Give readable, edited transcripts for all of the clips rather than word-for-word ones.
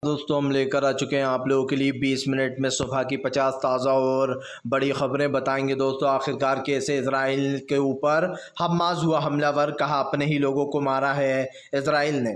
दोस्तों हम लेकर आ चुके हैं आप लोगों के लिए 20 मिनट में सुबह की 50 ताज़ा और बड़ी ख़बरें बताएंगे। दोस्तों आखिरकार कैसे इजराइल के ऊपर हमास हुआ हमलावर, कहा अपने ही लोगों को मारा है इजराइल ने।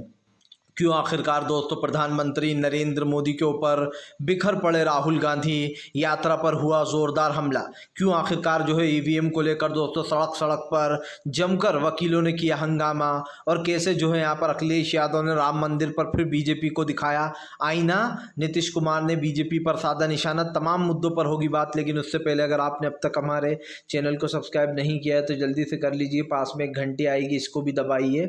क्यों आखिरकार दोस्तों प्रधानमंत्री नरेंद्र मोदी के ऊपर बिखर पड़े राहुल गांधी, यात्रा पर हुआ जोरदार हमला। क्यों आखिरकार जो है ईवीएम को लेकर दोस्तों सड़क सड़क पर जमकर वकीलों ने किया हंगामा, और कैसे जो है यहाँ पर अखिलेश यादव ने राम मंदिर पर फिर बीजेपी को दिखाया आईना, नीतीश कुमार ने बीजेपी पर साधा निशाना। तमाम मुद्दों पर होगी बात, लेकिन उससे पहले अगर आपने अब तक हमारे चैनल को सब्सक्राइब नहीं किया है तो जल्दी से कर लीजिए। पास में एक घंटी आएगी, इसको भी दबाइए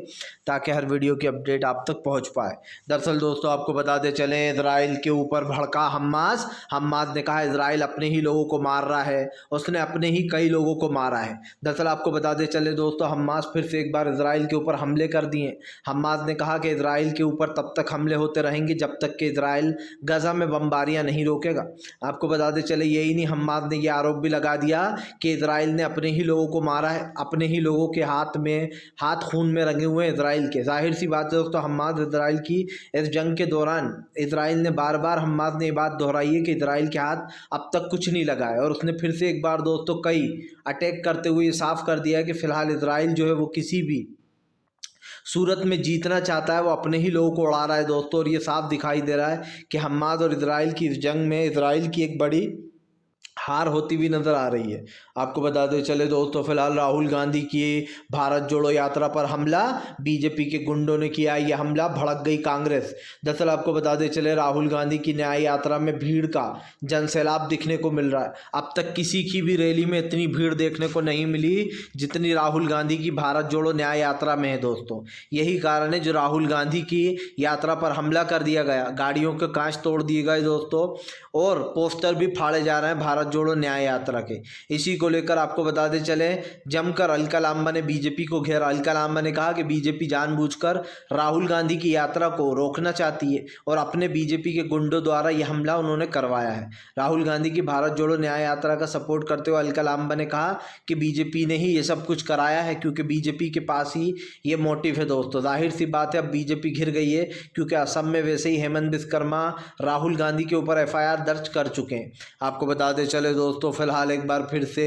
ताकि हर वीडियो की अपडेट आप तक पहुंच पाए। दरअसल दोस्तों आपको बताते चले, इजराइल के ऊपर भड़का हमास ने कहा इजराइल अपने ही लोगों को मार रहा है, उसने अपने ही कई लोगों को मारा है। दरअसल आपको बताते चले दोस्तों, हमास फिर से एक बार इजराइल के ऊपर हमले कर दिए। हमास ने कहा कि इजराइल के ऊपर तब तक हमले होते रहेंगे जब तक कि इजराइल गजा में बमबारियां नहीं रोकेगा। आपको बताते चले यही नहीं, हमास ने यह आरोप भी लगा दिया कि इजराइल ने अपने ही लोगों को मारा है, अपने ही लोगों के हाथ खून में रंगे हुए इजराइल के। जाहिर सी बात है दोस्तों, हमास इजराइल की इस जंग के दौरान इजराइल ने बार बार हमास ने ये बात दोहराई है कि इजराइल के हाथ अब तक कुछ नहीं लगा है, और उसने फिर से एक बार दोस्तों कई अटैक करते हुए साफ कर दिया है कि फिलहाल इजराइल जो है वो किसी भी सूरत में जीतना चाहता है, वो अपने ही लोगों को उड़ा रहा है दोस्तों। और ये साफ दिखाई दे रहा है कि हमास और इजराइल की इस जंग में इजराइल की एक बड़ी हार होती हुई नजर आ रही है। आपको बताते चले दोस्तों, फिलहाल राहुल गांधी की भारत जोड़ो यात्रा पर हमला, बीजेपी के गुंडों ने किया यह हमला, भड़क गई कांग्रेस। दरअसल आपको बताते चले, राहुल गांधी की न्याय यात्रा में भीड़ का जनसैलाब दिखने को मिल रहा है। अब तक किसी की भी रैली में इतनी भीड़ देखने को नहीं मिली जितनी राहुल गांधी की भारत जोड़ो न्याय यात्रा में है दोस्तों। यही कारण है जो राहुल गांधी की यात्रा पर हमला कर दिया गया, गाड़ियों के कांच तोड़ दिए गए दोस्तों, और पोस्टर भी फाड़े जा रहे हैं भारत जोड़ो न्याय यात्रा के। इसी को लेकर आपको बताते चले, जमकर अलका लांबा ने बीजेपी को घेरा। अलका लांबा ने कहा कि बीजेपी जानबूझकर राहुल गांधी की यात्रा को रोकना चाहती है और अपने बीजेपी के गुंडों द्वारा यह हमला उन्होंने करवाया है। राहुल गांधी की भारत जोड़ो न्याय यात्रा का सपोर्ट करते हुए अलका लांबा ने कहा कि बीजेपी ने ही ये सब कुछ कराया है, क्योंकि बीजेपी के पास ही ये मोटिव है दोस्तों। जाहिर सी बात है अब बीजेपी घिर गई है, क्योंकि असम में वैसे ही हेमंत विश्वकर्मा राहुल गांधी के ऊपर एफआईआर दर्ज कर चुके हैं। आपको बताते चले दोस्तों, फिलहाल एक बार फिर से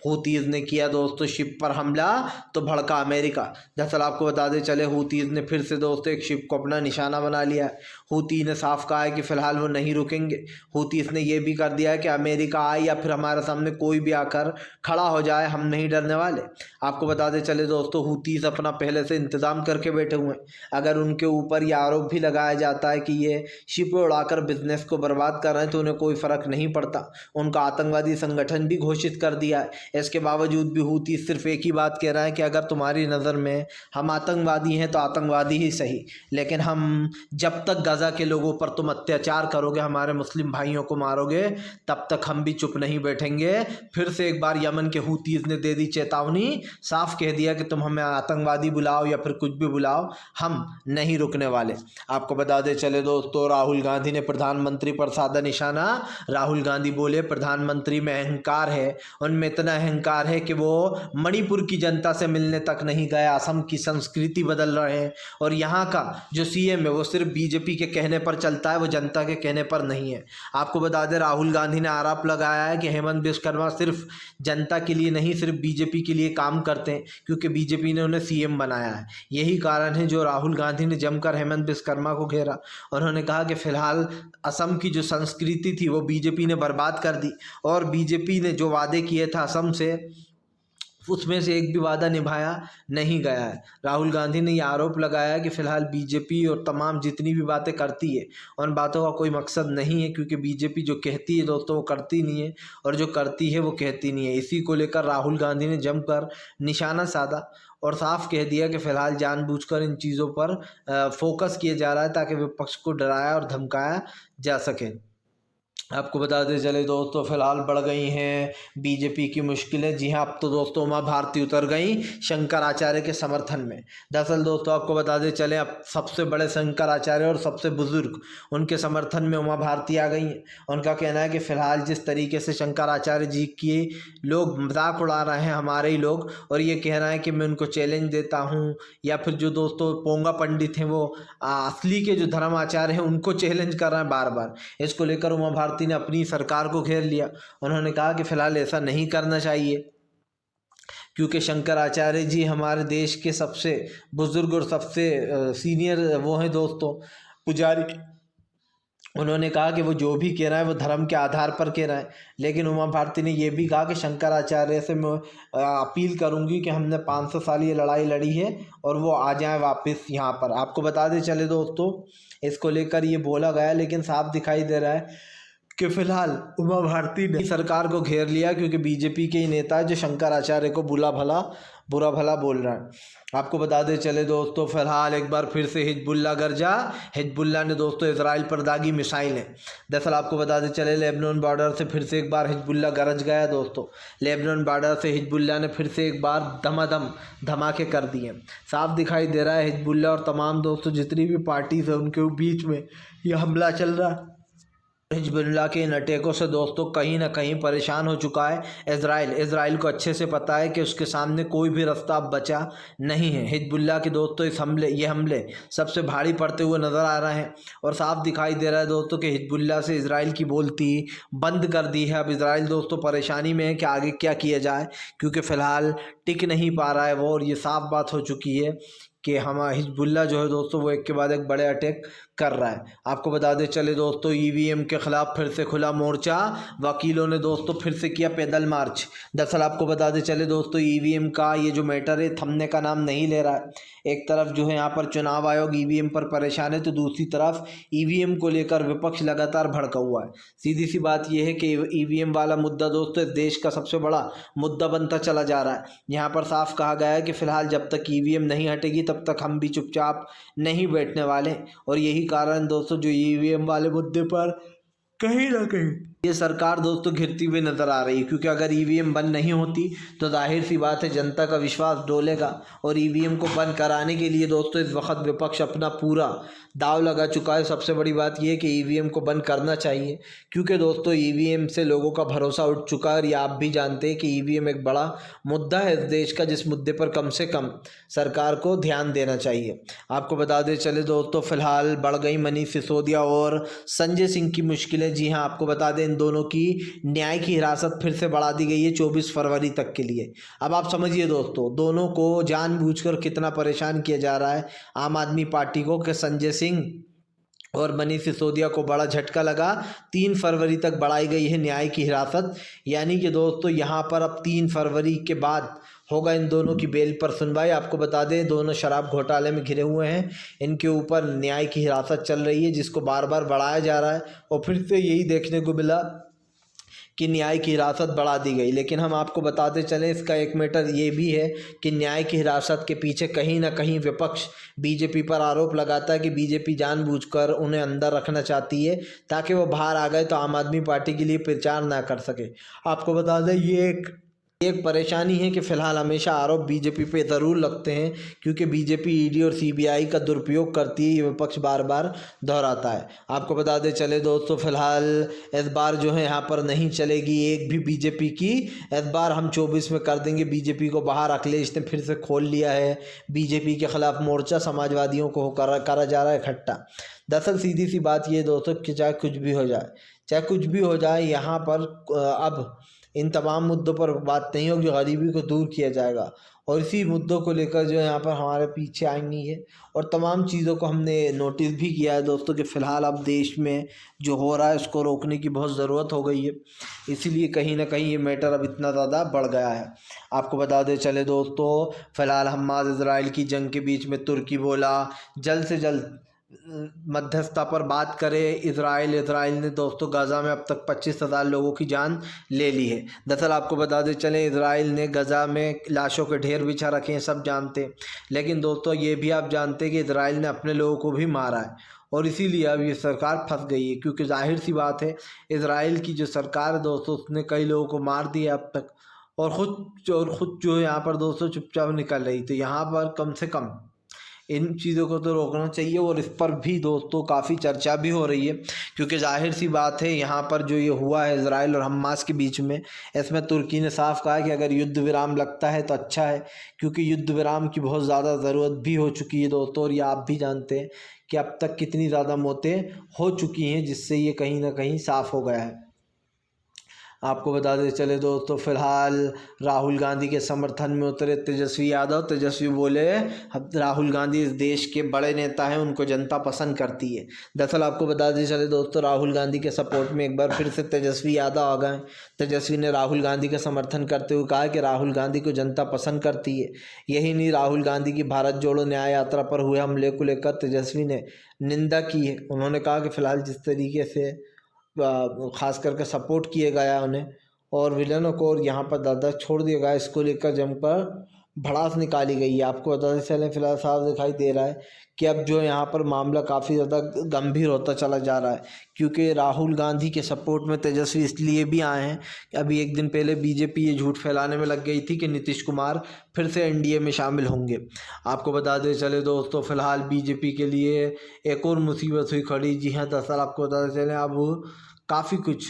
हूतीज ने किया दोस्तों शिप पर हमला, तो भड़का अमेरिका। दरअसल आपको बताते चले, हूतीज ने फिर से दोस्तों एक शिप को अपना निशाना बना लिया है। हूती ने साफ कहा है कि फिलहाल वो नहीं रुकेंगे। हूतीज ने यह भी कर दिया है कि अमेरिका आए या फिर हमारे सामने कोई भी आकर खड़ा हो जाए, हम नहीं डरने वाले। आपको बताते चले दोस्तों, हूतीज अपना पहले से इंतजाम करके बैठे हुए हैं। अगर उनके ऊपर यह आरोप भी लगाया जाता है कि ये शिप उड़ाकर बिजनेस को बर्बाद कर रहे हैं तो उन्हें कोई फर्क नहीं पड़ता। उनका आतंकवादी संगठन भी घोषित कर दिया है। इसके बावजूद भी हूती सिर्फ एक ही बात कह रहा है कि अगर तुम्हारी नज़र में हम आतंकवादी हैं तो आतंकवादी ही सही, लेकिन हम जब तक गजा के लोगों पर तुम अत्याचार करोगे, हमारे मुस्लिम भाइयों को मारोगे, तब तक हम भी चुप नहीं बैठेंगे। फिर से एक बार यमन के हूतीज ने दे दी चेतावनी, साफ कह दिया कि तुम हमें आतंकवादी बुलाओ या फिर कुछ भी बुलाओ, हम नहीं रुकने वाले। आपको बता दे चले दोस्तों, राहुल गांधी ने प्रधानमंत्री पर साधा निशाना। राहुल गांधी बोले प्रधानमंत्री में अहंकार है, उनमें इतना अहंकार है कि वो मणिपुर की जनता से मिलने तक नहीं गए, असम की संस्कृति बदल रहे हैं, और यहाँ का जो सीएम है वो सिर्फ बीजेपी के कहने पर चलता है, वो जनता के कहने पर नहीं है। आपको बता दें, राहुल गांधी ने आरोप लगाया है कि हेमंत विश्वकर्मा सिर्फ जनता के लिए नहीं, सिर्फ बीजेपी के लिए काम करते हैं, क्योंकि बीजेपी ने उन्हें सीएम बनाया है। यही कारण है जो राहुल गांधी ने जमकर हेमंत विश्वकर्मा को घेरा। उन्होंने कहा कि फिलहाल असम की जो संस्कृति थी वो बीजेपी ने बर्बाद कर दी, और बीजेपी ने जो वादे किए थे असम से, उसमें से एक भी वादा निभाया नहीं गया है। राहुल गांधी ने यह आरोप लगाया कि फिलहाल बीजेपी और तमाम जितनी भी बातें करती है उन बातों का कोई मकसद नहीं है, क्योंकि बीजेपी जो कहती है दोस्तों वो करती नहीं है, और जो करती है वो कहती नहीं है। इसी को लेकर राहुल गांधी ने जमकर निशाना साधा और साफ कह दिया कि फिलहाल जानबूझकर इन चीज़ों पर फोकस किया जा रहा है ताकि विपक्ष को डराया और धमकाया जा सके। आपको बताते चले दोस्तों, फिलहाल बढ़ गई हैं बीजेपी की मुश्किलें। जी हाँ, अब तो दोस्तों उमा भारती उतर गई शंकराचार्य के समर्थन में। दरअसल दोस्तों आपको बताते चले, अब सबसे बड़े शंकराचार्य और सबसे बुजुर्ग उनके समर्थन में उमा भारती आ गई हैं। उनका कहना है कि फ़िलहाल जिस तरीके से शंकराचार्य जी की लोग मजाक उड़ा रहे हैं हमारे ही लोग, और ये कहना है कि मैं उनको चैलेंज देता हूँ, या फिर जो दोस्तों पोंगा पंडित हैं वो असली के जो धर्माचार्य हैं उनको चैलेंज कर रहे हैं बार बार। इसको लेकर उमा भारती ने अपनी सरकार को घेर लिया। उन्होंने कहा कि फिलहाल ऐसा नहीं करना चाहिए, क्योंकि शंकराचार्य जी हमारे देश के सबसे बुजुर्ग और सबसे सीनियर वो हैं दोस्तों, पुजारी। उन्होंने कहा कि वो जो भी कह रहा है वो धर्म के आधार पर कह रहा है। लेकिन उमा भारती ने यह भी कहा कि शंकराचार्य से मैं अपील करूंगी कि हमने 500 साल ये लड़ाई लड़ी है और वो आ जाएं वापस यहाँ पर। आपको बता दें चले दोस्तों, इसको लेकर ये बोला गया, लेकिन साफ दिखाई दे रहा है कि फिलहाल उमा भारती ने सरकार को घेर लिया, क्योंकि बीजेपी के ही नेता है जो शंकराचार्य को बुरा भला बोल रहा है। आपको बता दें चले दोस्तों, फिलहाल एक बार फिर से हिजबुल्ला गरजा। हिजबुल्ला ने दोस्तों इजराइल पर दागी मिसाइलें। दरअसल आपको बता दें चले, लेबनान बॉर्डर से फिर से एक बार हिजबुल्ला गरज गया दोस्तों। लेबनान बॉर्डर से हिजबुल्ला ने फिर से एक बार धमाधम धमाके कर दिए। साफ दिखाई दे रहा है हिजबुल्ला और तमाम दोस्तों जितनी भी पार्टीज है उनके बीच में यह हमला चल रहा है। हिजबुल्लाह के इन अटैकों से दोस्तों कहीं ना कहीं परेशान हो चुका है इजराइल को अच्छे से पता है कि उसके सामने कोई भी रास्ता अब बचा नहीं है। हिजबुल्लाह के दोस्तों ये हमले सबसे भारी पड़ते हुए नज़र आ रहे हैं, और साफ दिखाई दे रहा है दोस्तों कि हिजबुल्लाह से इजराइल की बोलती बंद कर दी है। अब इजराइल दोस्तों परेशानी में है कि आगे क्या किया जाए, क्योंकि फ़िलहाल टिक नहीं पा रहा है वो, और ये साफ बात हो चुकी है कि हम हिजबुल्लाह जो है दोस्तों वो एक के बाद एक बड़े अटैक कर रहा है। आपको बता दें चले दोस्तों, ईवीएम के खिलाफ फिर से खुला मोर्चा। वकीलों ने दोस्तों फिर से किया पैदल मार्च। दरअसल आपको बता दें चले दोस्तों, ईवीएम का ये जो मैटर है थमने का नाम नहीं ले रहा है। एक तरफ जो है यहाँ पर चुनाव आयोग ईवीएम पर परेशान है, तो दूसरी तरफ ईवीएम को लेकर विपक्ष लगातार भड़का हुआ है। सीधी सी बात यह है कि ईवीएम वाला मुद्दा दोस्तों इस देश का सबसे बड़ा मुद्दा बनता चला जा रहा है। यहाँ पर साफ कहा गया है कि फिलहाल जब तक ईवीएम नहीं हटेगी तब तक हम भी चुपचाप नहीं बैठने वाले, और यही कारण दोस्तों जो ईवीएम वाले मुद्दे पर कहीं ना कहीं ये सरकार दोस्तों घिरती हुई नजर आ रही है। क्योंकि अगर ईवीएम बंद नहीं होती तो जाहिर सी बात है जनता का विश्वास डोलेगा, और ईवीएम को बंद कराने के लिए दोस्तों इस वक्त विपक्ष अपना पूरा दाव लगा चुका है। सबसे बड़ी बात यह है कि ईवीएम को बंद करना चाहिए, क्योंकि दोस्तों ईवीएम से लोगों का भरोसा उठ चुका है, और ये आप भी जानते हैं कि ईवीएम एक बड़ा मुद्दा है इस देश का, जिस मुद्दे पर कम से कम सरकार को ध्यान देना चाहिए। आपको बता दें चले दोस्तों, फिलहाल बढ़ गई मनीष सिसोदिया और संजय सिंह की मुश्किलें। जी हाँ, आपको बता दें इन दोनों की न्याय की हिरासत फिर से बढ़ा दी गई है 24 फरवरी तक के लिए। अब आप समझिए दोस्तों, दोनों को जानबूझकर कितना परेशान किया जा रहा है आम आदमी पार्टी को, कि संजय सिंह और मनीष सिसोदिया को बड़ा झटका लगा। 3 फरवरी तक बढ़ाई गई है न्याय की हिरासत, यानी कि दोस्तों यहाँ पर अब 3 फरवरी के बाद होगा इन दोनों की बेल पर सुनवाई। आपको बता दें दोनों शराब घोटाले में घिरे हुए हैं, इनके ऊपर न्याय की हिरासत चल रही है, जिसको बार बार बढ़ाया जा रहा है, और फिर से यही देखने को मिला कि न्याय की हिरासत बढ़ा दी गई। लेकिन हम आपको बताते चलें, इसका एक मैटर ये भी है कि न्याय की हिरासत के पीछे कहीं ना कहीं विपक्ष बीजेपी पर आरोप लगाता है कि बीजेपी जानबूझकर उन्हें अंदर रखना चाहती है, ताकि वो बाहर आ गए तो आम आदमी पार्टी के लिए प्रचार ना कर सके। आपको बता दें ये एक परेशानी है कि फ़िलहाल हमेशा आरोप बीजेपी पे ज़रूर लगते हैं, क्योंकि बीजेपी ईडी और सीबीआई का दुरुपयोग करती है, ये विपक्ष बार बार दोहराता है। आपको बता दें चले दोस्तों, फ़िलहाल इस बार जो है यहाँ पर नहीं चलेगी एक भी बीजेपी की। इस बार हम 24 में कर देंगे बीजेपी को बाहर। अखिलेश ने फिर से खोल लिया है बीजेपी के ख़िलाफ़ मोर्चा, समाजवादियों को करा जा रहा है इकट्ठा। दरअसल सीधी सी बात ये दोस्तों कि चाहे कुछ भी हो जाए यहाँ पर अब इन तमाम मुद्दों पर बात नहीं होगी, गरीबी को दूर किया जाएगा, और इसी मुद्दों को लेकर जो है यहाँ पर हमारे पीछे आएंगी है। और तमाम चीज़ों को हमने नोटिस भी किया है दोस्तों कि फ़िलहाल अब देश में जो हो रहा है उसको रोकने की बहुत ज़रूरत हो गई है, इसीलिए कहीं ना कहीं ये मैटर अब इतना ज़्यादा बढ़ गया है। आपको बता दें चले दोस्तों, फ़िलहाल हमास इजराइल की जंग के बीच में तुर्की बोला जल्द से जल्द मध्यस्थता पर बात करे इजराइल ने दोस्तों गज़ा में अब तक 25,000 लोगों की जान ले ली है। दरअसल आपको बता दें चले, इजराइल ने गज़ा में लाशों के ढेर बिछा रखे हैं, सब जानते हैं, लेकिन दोस्तों ये भी आप जानते हैं कि इजराइल ने अपने लोगों को भी मारा है, और इसीलिए अब ये सरकार फंस गई है, क्योंकि जाहिर सी बात है इजराइल की जो सरकार है दोस्तों उसने कई लोगों को मार दिया अब तक, और ख़ुद जो यहाँ पर दोस्तों चुपचाप निकल रही। तो यहाँ पर कम से कम इन चीज़ों को तो रोकना चाहिए, और इस पर भी दोस्तों काफ़ी चर्चा भी हो रही है, क्योंकि जाहिर सी बात है यहाँ पर जो ये हुआ है इजराइल और हमास के बीच में, इसमें तुर्की ने साफ कहा कि अगर युद्ध विराम लगता है तो अच्छा है, क्योंकि युद्ध विराम की बहुत ज़्यादा ज़रूरत भी हो चुकी है दोस्तों। और ये आप भी जानते हैं कि अब तक कितनी ज़्यादा मौतें हो चुकी हैं, जिससे ये कहीं ना कहीं साफ़ हो गया है। आपको बताते चले दोस्तों, फिलहाल राहुल गांधी के समर्थन में उतरे तेजस्वी यादव। तेजस्वी बोले राहुल गांधी इस देश के बड़े नेता हैं, उनको जनता पसंद करती है। दरअसल आपको बताते चले दोस्तों, राहुल गांधी के सपोर्ट में एक बार फिर से तेजस्वी यादव आ गए। तेजस्वी ने राहुल गांधी का समर्थन करते हुए कहा कि राहुल गांधी को जनता पसंद करती है। यही नहीं, राहुल गांधी की भारत जोड़ो न्याय यात्रा पर हुए हमले को लेकर तेजस्वी ने निंदा की है। उन्होंने कहा कि फ़िलहाल जिस तरीके से ख़ास करके सपोर्ट किया गया उन्हें और विलनों को और यहाँ पर दादा छोड़ दिया गया, इसको लेकर जमकर भड़ास निकाली गई है। आपको बताते चलें फिलहाल साफ दिखाई दे रहा है कि अब जो यहाँ पर मामला काफ़ी ज़्यादा गंभीर होता चला जा रहा है, क्योंकि राहुल गांधी के सपोर्ट में तेजस्वी इसलिए भी आए हैं कि अभी एक दिन पहले बीजेपी ये झूठ फैलाने में लग गई थी कि नीतीश कुमार फिर से एनडीए में शामिल होंगे। आपको बताते चले दोस्तों, फिलहाल बीजेपी के लिए एक और मुसीबत हुई खड़ी। जी हाँ, दरअसल आपको बताते चलें अब काफ़ी कुछ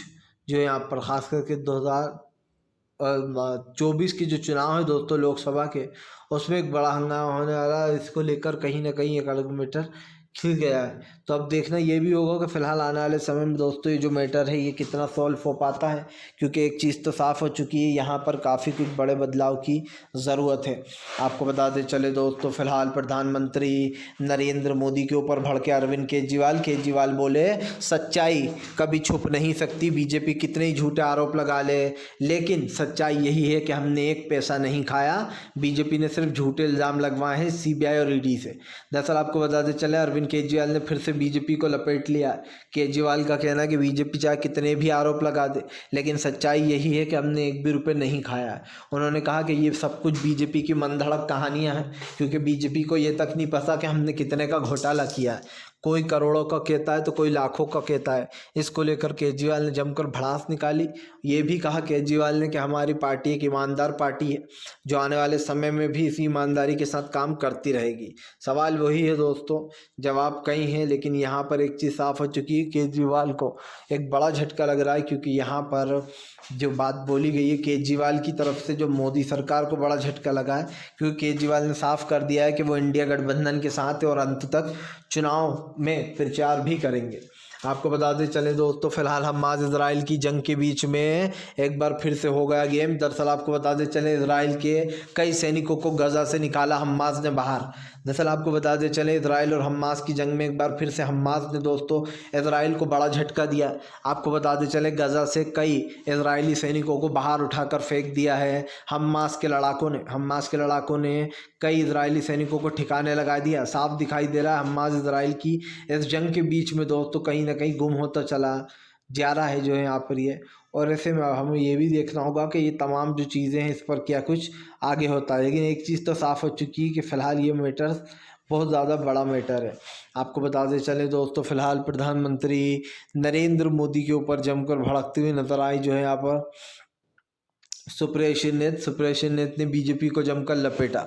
जो यहाँ पर ख़ास करके 2024 के जो चुनाव है दोस्तों लोकसभा के, उसमें एक बड़ा हंगामा होने वाला है। इसको लेकर कहीं ना कहीं एक अलग मैटर खिल गया है। तो अब देखना ये भी होगा कि फ़िलहाल आने वाले समय में दोस्तों ये जो मैटर है ये कितना सॉल्व हो पाता है, क्योंकि एक चीज़ तो साफ़ हो चुकी है, यहाँ पर काफ़ी कुछ बड़े बदलाव की ज़रूरत है। आपको बताते चले दोस्तों, फ़िलहाल प्रधानमंत्री नरेंद्र मोदी के ऊपर भड़के अरविंद केजरीवाल बोले सच्चाई कभी छुप नहीं सकती, बीजेपी कितने ही झूठे आरोप लगा ले, लेकिन सच्चाई यही है कि हमने एक पैसा नहीं खाया। बीजेपी ने सिर्फ झूठे इल्ज़ाम लगवाए हैं सीबीआई और ईडी से। दरअसल आपको बताते चले अरविंद केजरीवाल ने फिर से बीजेपी को लपेट लिया। केजरीवाल का कहना है कि बीजेपी चाहे कितने भी आरोप लगा दे, लेकिन सच्चाई यही है कि हमने एक भी रुपये नहीं खाया है। उन्होंने कहा कि ये सब कुछ बीजेपी की मनधड़क कहानियां हैं, क्योंकि बीजेपी को ये तक नहीं पता कि हमने कितने का घोटाला किया है। कोई करोड़ों का कहता है तो कोई लाखों का कहता है। इसको लेकर केजरीवाल ने जमकर भड़ास निकाली। ये भी कहा केजरीवाल ने कि हमारी पार्टी एक ईमानदार पार्टी है, जो आने वाले समय में भी इसी ईमानदारी के साथ काम करती रहेगी। सवाल वही है दोस्तों, जवाब कई हैं, लेकिन यहाँ पर एक चीज़ साफ हो चुकी है, केजरीवाल को एक बड़ा झटका लग रहा है, क्योंकि यहाँ पर जो बात बोली गई है केजरीवाल की तरफ से, जो मोदी सरकार को बड़ा झटका लगा है, क्योंकि केजरीवाल ने साफ कर दिया है कि वो इंडिया गठबंधन के साथ है और अंत तक चुनाव में प्रचार भी करेंगे। आपको बताते चले दोस्तों, फिलहाल हमास इजराइल की जंग के बीच में एक बार फिर से हो गया गेम। दरअसल आपको बताते चले इजराइल के कई सैनिकों को गजा से निकाला हमास ने बाहर। दरअसल आपको बताते चले इजराइल और हमास की जंग में एक बार फिर से हमास ने दोस्तों इजराइल को बड़ा झटका दिया। आपको बताते चले गजा से कई इजरायली सैनिकों को बाहर उठाकर फेंक दिया है हमास के लड़ाकों ने कई इजरायली सैनिकों को ठिकाने लगा दिया। साफ दिखाई दे रहा है हमास इजराइल की इस जंग के बीच में दोस्तों कहीं ना कहीं गुम होता चला जा रहा है जो है यहाँ पर ये। और ऐसे में हमें ये भी देखना होगा कि ये तमाम जो चीज़ें हैं इस पर क्या कुछ आगे होता है। लेकिन एक चीज़ तो साफ़ हो चुकी है कि फ़िलहाल ये मैटर बहुत ज़्यादा बड़ा मैटर है। आपको बताते चले दोस्तों, फिलहाल प्रधानमंत्री नरेंद्र मोदी के ऊपर जमकर भड़कती हुई नजर आई जो है यहाँ पर सुप्रेशन नेत ने बीजेपी को जमकर लपेटा।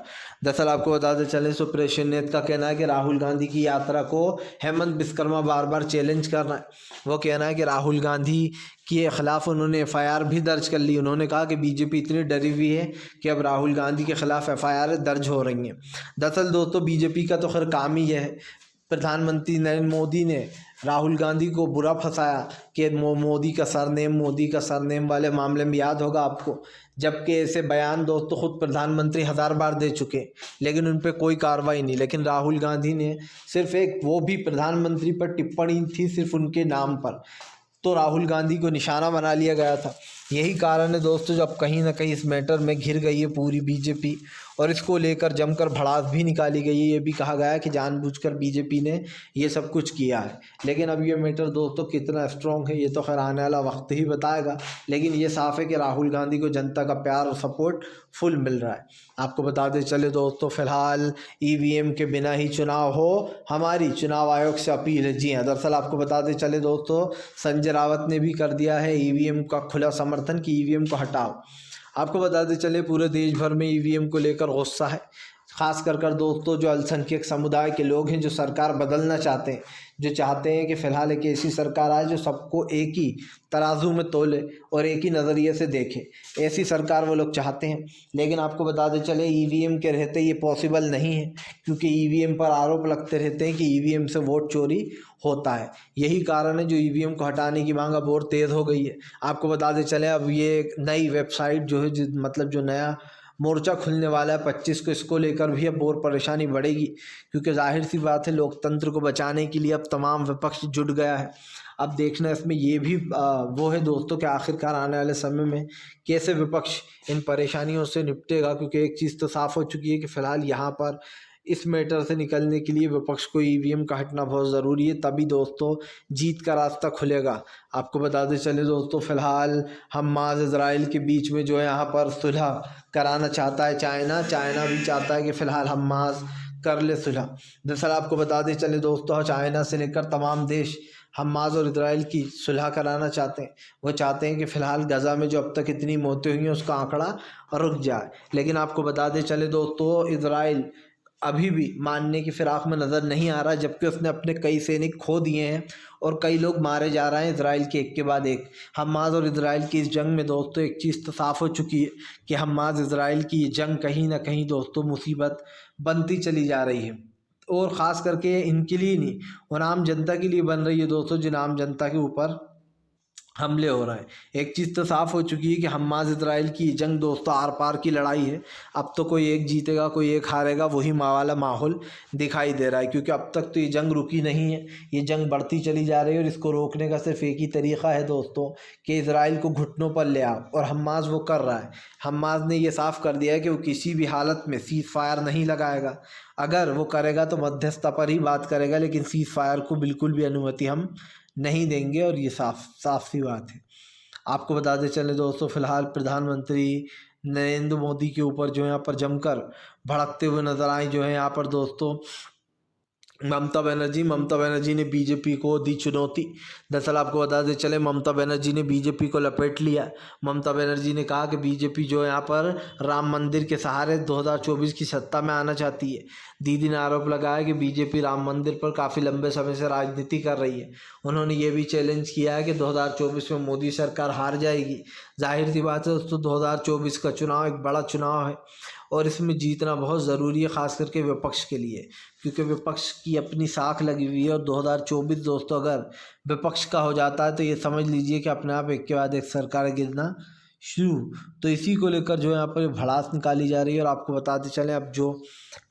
दरअसल आपको बताते चले सुप्रेशन नेत का कहना है कि राहुल गांधी की यात्रा को हेमंत विश्वकर्मा बार बार चैलेंज कर रहा है। वो कहना है कि राहुल गांधी के खिलाफ उन्होंने एफआईआर भी दर्ज कर ली। उन्होंने कहा कि बीजेपी इतनी डरी हुई है कि अब राहुल गांधी के खिलाफ एफआईआर दर्ज हो रही हैं। दरअसल दोस्तों बीजेपी का तो खैर काम ही है। प्रधानमंत्री नरेंद्र मोदी ने राहुल गांधी को बुरा फंसाया कि मोदी का सरनेम वाले मामले में याद होगा आपको, जबकि ऐसे बयान दोस्तों खुद प्रधानमंत्री 1000 बार दे चुके, लेकिन उन पर कोई कार्रवाई नहीं। लेकिन राहुल गांधी ने सिर्फ एक, वो भी प्रधानमंत्री पर टिप्पणी थी सिर्फ उनके नाम पर, तो राहुल गांधी को निशाना बना लिया गया था। यही कारण है दोस्तों जब कहीं ना कहीं इस मैटर में घिर गई है पूरी बीजेपी और इसको लेकर जमकर भड़ास भी निकाली गई है। ये भी कहा गया है कि जानबूझकर बीजेपी ने ये सब कुछ किया है। लेकिन अब ये मैटर दोस्तों कितना स्ट्रॉन्ग है ये तो खैर आने वाला वक्त ही बताएगा। लेकिन ये साफ है कि राहुल गांधी को जनता का प्यार और सपोर्ट फुल मिल रहा है। आपको बताते चले दोस्तों फिलहाल ईवीएम के बिना ही चुनाव हो, हमारी चुनाव आयोग से अपील है। जी हाँ, दरअसल आपको बताते चले दोस्तों संजय रावत ने भी कर दिया है ईवीएम का खुला समर्थन कि ईवीएम को हटाओ। आपको बताते चले पूरे देश भर में ईवीएम को लेकर गुस्सा है, खास कर दोस्तों जो अल्पसंख्यक समुदाय के लोग हैं जो सरकार बदलना चाहते हैं, जो चाहते हैं कि फ़िलहाल एक ऐसी सरकार आए जो सबको एक ही तराजू में तोले और एक ही नज़रिए से देखे, ऐसी सरकार वो लोग चाहते हैं। लेकिन आपको बताते चले ईवीएम के रहते ये पॉसिबल नहीं है, क्योंकि ईवीएम पर आरोप लगते रहते हैं कि ईवीएम से वोट चोरी होता है। यही कारण है जो ईवीएम को हटाने की मांग अब और तेज़ हो गई है। आपको बताते चले अब ये नई वेबसाइट जो है मतलब जो नया मोर्चा खुलने वाला है 25 को, इसको लेकर भी अब और परेशानी बढ़ेगी, क्योंकि जाहिर सी बात है लोकतंत्र को बचाने के लिए अब तमाम विपक्ष जुट गया है। अब देखना इसमें ये भी वो है दोस्तों कि आखिरकार आने वाले समय में कैसे विपक्ष इन परेशानियों से निपटेगा, क्योंकि एक चीज़ तो साफ़ हो चुकी है कि फ़िलहाल यहाँ पर इस मैटर से निकलने के लिए विपक्ष को ईवीएम का हटना बहुत ज़रूरी है, तभी दोस्तों जीत का रास्ता खुलेगा। आपको बताते चले दोस्तों फ़िलहाल हमास इजराइल के बीच में जो है यहाँ पर सुलह कराना चाहता है चाइना भी चाहता है कि फ़िलहाल हमास कर ले सुलह। दरअसल आपको बताते चले दोस्तों चाइना से लेकर तमाम देश हमास और इजराइल की सुलह कराना चाहते हैं। वो चाहते हैं कि फ़िलहाल गज़ा में जो अब तक इतनी मौतें हुई हैं उसका आंकड़ा रुक जाए। लेकिन आपको बताते चले दोस्तों इजराइल अभी भी मानने की फिराक में नज़र नहीं आ रहा, जबकि उसने अपने कई सैनिक खो दिए हैं और कई लोग मारे जा रहे हैं इजराइल के एक के बाद एक। हमास और इजराइल की इस जंग में दोस्तों एक चीज़ तो साफ़ हो चुकी है कि हमास इजराइल की ये जंग कहीं ना कहीं दोस्तों मुसीबत बनती चली जा रही है, और ख़ास करके इनके लिए नहीं और आम जनता के लिए बन रही है दोस्तों, जिन आम जनता के ऊपर हमले हो रहे हैं। एक चीज़ तो साफ़ हो चुकी है कि हमास इजराइल की जंग दोस्तों आर पार की लड़ाई है। अब तो कोई एक जीतेगा कोई एक हारेगा, वही वाला माहौल दिखाई दे रहा है, क्योंकि अब तक तो ये जंग रुकी नहीं है, ये जंग बढ़ती चली जा रही है। और इसको रोकने का सिर्फ एक ही तरीक़ा है दोस्तों कि इजराइल को घुटनों पर ले आओ, और हमास वो कर रहा है। हमास ने ये साफ़ कर दिया है कि वो किसी भी हालत में सीज़ फायर नहीं लगाएगा। अगर वो करेगा तो मध्यस्थता पर ही बात करेगा, लेकिन सीज़ फायर को बिल्कुल भी अनुमति हम नहीं देंगे, और ये साफ सी बात है। आपको बताते चले दोस्तों फ़िलहाल प्रधानमंत्री नरेंद्र मोदी के ऊपर जो यहाँ पर जमकर भड़कते हुए नज़र आए जो है यहाँ पर दोस्तों ममता बनर्जी ने बीजेपी को दी चुनौती। दरअसल आपको बताते चले ममता बनर्जी ने बीजेपी को लपेट लिया। ममता बनर्जी ने कहा कि बीजेपी जो यहाँ पर राम मंदिर के सहारे 2024 की सत्ता में आना चाहती है। दीदी ने आरोप लगाया कि बीजेपी राम मंदिर पर काफ़ी लंबे समय से राजनीति कर रही है। उन्होंने ये भी चैलेंज किया है कि 2024 में मोदी सरकार हार जाएगी। जाहिर सी बात है दोस्तों 2024 का चुनाव एक बड़ा चुनाव है और इसमें जीतना बहुत ज़रूरी है, ख़ास करके विपक्ष के लिए, क्योंकि विपक्ष की अपनी साख लगी हुई है। और 2024 दोस्तों अगर विपक्ष का हो जाता है तो ये समझ लीजिए कि अपने आप एक के बाद एक सरकार गिरना शुरू। तो इसी को लेकर जो यहाँ पर भड़ास निकाली जा रही है। और आपको बताते चलें अब जो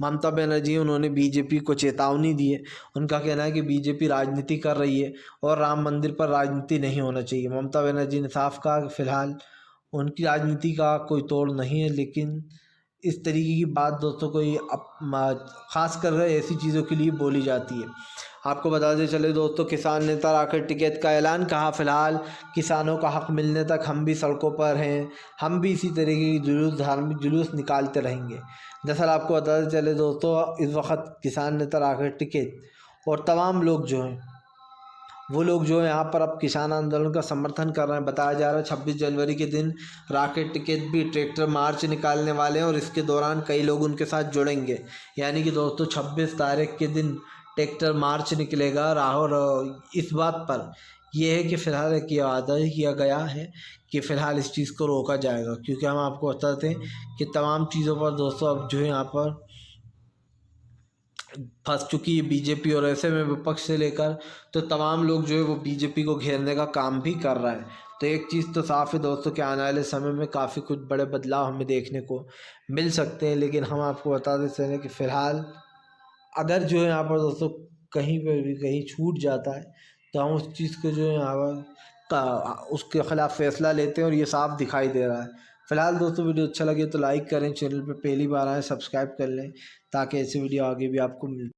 ममता बनर्जी उन्होंने बीजेपी को चेतावनी दी है। उनका कहना है कि बीजेपी राजनीति कर रही है और राम मंदिर पर राजनीति नहीं होना चाहिए। ममता बनर्जी ने साफ कहा कि फ़िलहाल उनकी राजनीति का कोई तोड़ नहीं है, लेकिन इस तरीके की बात दोस्तों कोई ख़ास कर ऐसी चीज़ों के लिए बोली जाती है। आपको बताते चले दोस्तों किसान नेता राकेश टिकैत का ऐलान, कहा फ़िलहाल किसानों का हक मिलने तक हम भी सड़कों पर हैं, हम भी इसी तरीके की धार्मिक जुलूस निकालते रहेंगे। दरअसल आपको बताते चले दोस्तों इस वक्त किसान नेता राकेश टिकैत और तमाम लोग जो हैं वो लोग जो है यहाँ पर अब किसान आंदोलन का समर्थन कर रहे हैं। बताया जा रहा है 26 जनवरी के दिन राकेश टिकैत भी ट्रैक्टर मार्च निकालने वाले हैं और इसके दौरान कई लोग उनके साथ जुड़ेंगे। यानी कि दोस्तों 26 तारीख के दिन ट्रैक्टर मार्च निकलेगा। और इस बात पर यह है कि फ़िलहाल एक वादा ही किया गया है कि फ़िलहाल इस चीज़ को रोका जाएगा, क्योंकि हम आपको बताते हैं कि तमाम चीज़ों पर दोस्तों अब जो है यहाँ पर फंस चुकी है बीजेपी। और ऐसे में विपक्ष से लेकर तो तमाम लोग जो है वो बीजेपी को घेरने का काम भी कर रहा है। तो एक चीज़ तो साफ़ है दोस्तों कि आने वाले समय में काफ़ी कुछ बड़े बदलाव हमें देखने को मिल सकते हैं। लेकिन हम आपको बताते चलें कि फ़िलहाल अगर जो है यहाँ पर दोस्तों कहीं पर भी कहीं छूट जाता है तो हम उस चीज़ को जो है उसके ख़िलाफ़ फ़ैसला लेते हैं और ये साफ दिखाई दे रहा है। फ़िलहाल दोस्तों वीडियो अच्छा लगे तो लाइक करें, चैनल पे पहली बार आए सब्सक्राइब कर लें ताकि ऐसी वीडियो आगे भी आपको मिल